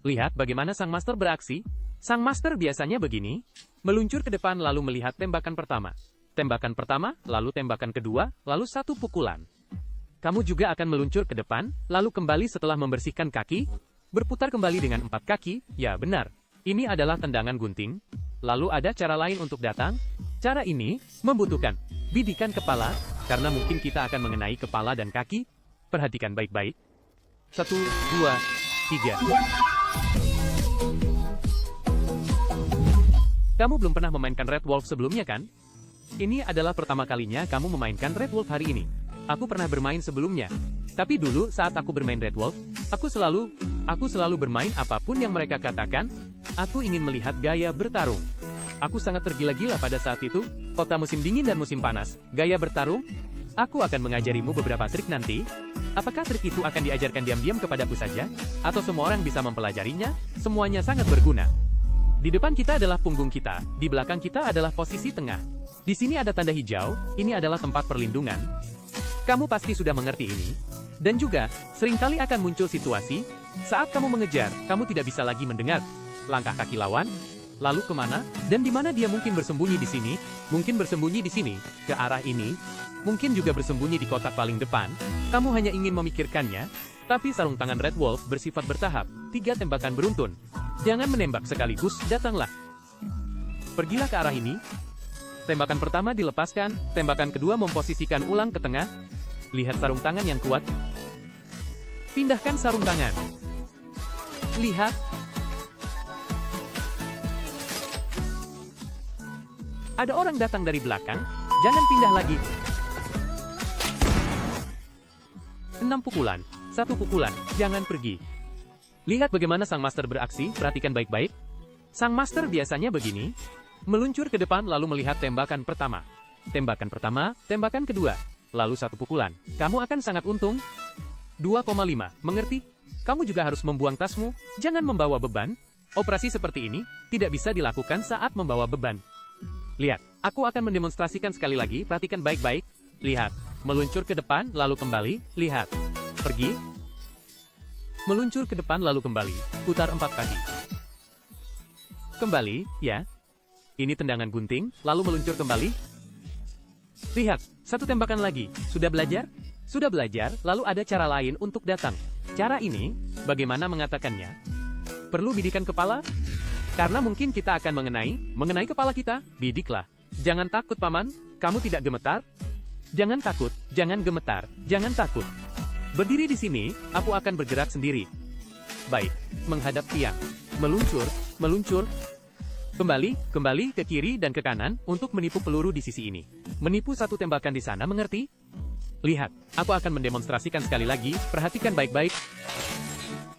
Lihat bagaimana sang master beraksi. Sang master biasanya begini, meluncur ke depan lalu melihat tembakan pertama. Tembakan pertama, lalu tembakan kedua, lalu satu pukulan. Kamu juga akan meluncur ke depan, lalu kembali setelah membersihkan kaki, berputar kembali dengan 4 kaki, ya benar. Ini adalah tendangan gunting. Lalu ada cara lain untuk datang. Cara ini membutuhkan bidikan kepala, karena mungkin kita akan mengenai kepala dan kaki. Perhatikan baik-baik. 1, 2, 3. Kamu belum pernah memainkan Red Wolf sebelumnya kan? Ini adalah pertama kalinya kamu memainkan Red Wolf hari ini. Aku pernah bermain sebelumnya. Tapi dulu saat aku bermain Red Wolf, aku selalu bermain apapun yang mereka katakan. Aku ingin melihat gaya bertarung. Aku sangat tergila-gila pada saat itu. Kota musim dingin dan musim panas. Gaya bertarung? Aku akan mengajarimu beberapa trik nanti. Apakah trik itu akan diajarkan diam-diam kepadaku saja? Atau semua orang bisa mempelajarinya? Semuanya sangat berguna. Di depan kita adalah punggung kita, di belakang kita adalah posisi tengah. Di sini ada tanda hijau, ini adalah tempat perlindungan. Kamu pasti sudah mengerti ini. Dan juga, seringkali akan muncul situasi, saat kamu mengejar, kamu tidak bisa lagi mendengar langkah kaki lawan, lalu kemana, dan di mana dia mungkin bersembunyi di sini, mungkin bersembunyi di sini, ke arah ini, mungkin juga bersembunyi di kotak paling depan. Kamu hanya ingin memikirkannya, tapi sarung tangan Red Wolf bersifat bertahap, 3 tembakan beruntun. Jangan menembak sekaligus, datanglah. Pergilah ke arah ini. Tembakan pertama dilepaskan, tembakan kedua memposisikan ulang ke tengah. Lihat sarung tangan yang kuat. Pindahkan sarung tangan. Lihat. Ada orang datang dari belakang, jangan pindah lagi. 6 pukulan, 1 pukulan, jangan pergi. Lihat bagaimana sang master beraksi, perhatikan baik-baik. Sang master biasanya begini, meluncur ke depan lalu melihat tembakan pertama. Tembakan pertama, tembakan kedua, lalu 1 pukulan. Kamu akan sangat untung. 2,5, mengerti? Kamu juga harus membuang tasmu, jangan membawa beban. Operasi seperti ini, tidak bisa dilakukan saat membawa beban. Lihat, aku akan mendemonstrasikan sekali lagi, perhatikan baik-baik. Lihat, meluncur ke depan lalu kembali, lihat. Pergi. Meluncur ke depan lalu kembali, putar 4 kaki. Kembali, ya. Ini tendangan gunting, lalu meluncur kembali. Lihat, 1 tembakan lagi. Sudah belajar? Sudah belajar, lalu ada cara lain untuk datang. Cara ini, bagaimana mengatakannya? Perlu bidikan kepala? Karena mungkin kita akan mengenai kepala kita, bidiklah. Jangan takut paman, kamu tidak gemetar? Jangan takut, jangan gemetar, jangan takut. Berdiri di sini, aku akan bergerak sendiri. Baik, menghadap tiang. Meluncur, meluncur. Kembali ke kiri dan ke kanan untuk menipu peluru di sisi ini. Menipu 1 tembakan di sana, mengerti? Lihat, aku akan mendemonstrasikan sekali lagi, perhatikan baik-baik.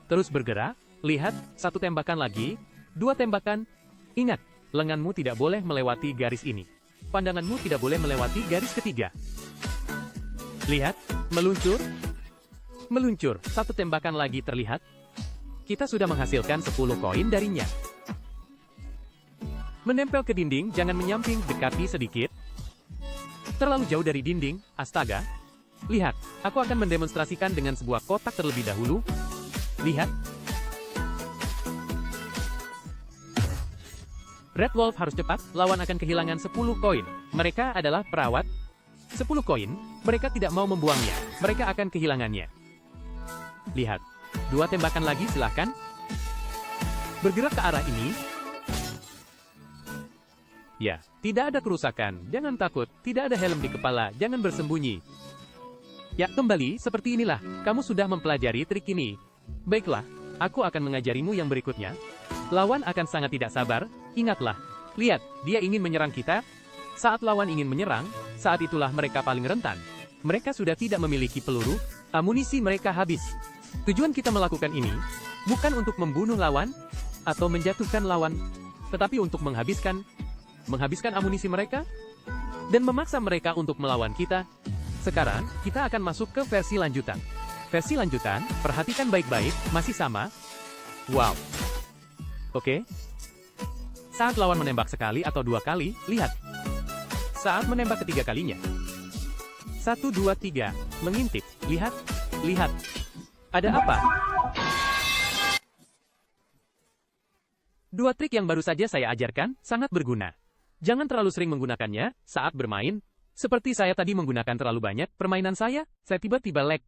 Terus bergerak, lihat, 1 tembakan lagi, 2 tembakan. Ingat, lenganmu tidak boleh melewati garis ini. Pandanganmu tidak boleh melewati garis ketiga. Lihat, meluncur. Meluncur, 1 tembakan lagi terlihat. Kita sudah menghasilkan 10 koin darinya. Menempel ke dinding, jangan menyamping, dekati sedikit. Terlalu jauh dari dinding, astaga. Lihat, aku akan mendemonstrasikan dengan sebuah kotak terlebih dahulu. Lihat. Red Wolf harus cepat, lawan akan kehilangan 10 koin. Mereka adalah perawat. 10 koin, mereka tidak mau membuangnya, mereka akan kehilangannya. Lihat, 2 tembakan lagi silahkan. Bergerak ke arah ini. Ya, tidak ada kerusakan, jangan takut, tidak ada helm di kepala, jangan bersembunyi. Ya, kembali, seperti inilah, kamu sudah mempelajari trik ini. Baiklah, aku akan mengajarimu yang berikutnya. Lawan akan sangat tidak sabar, ingatlah. Lihat, dia ingin menyerang kita. Saat lawan ingin menyerang, saat itulah mereka paling rentan. Mereka sudah tidak memiliki peluru, amunisi mereka habis. Tujuan kita melakukan ini, bukan untuk membunuh lawan, atau menjatuhkan lawan, tetapi untuk menghabiskan amunisi mereka, dan memaksa mereka untuk melawan kita. Sekarang, kita akan masuk ke versi lanjutan. Versi lanjutan, perhatikan baik-baik, masih sama. Wow. Oke. Saat lawan menembak sekali atau 2 kali, lihat. Saat menembak ketiga kalinya. 1, 2, 3, mengintip, lihat, lihat. Ada apa? Dua trik yang baru saja saya ajarkan sangat berguna. Jangan terlalu sering menggunakannya saat bermain. Seperti saya tadi menggunakan terlalu banyak permainan saya tiba-tiba lag.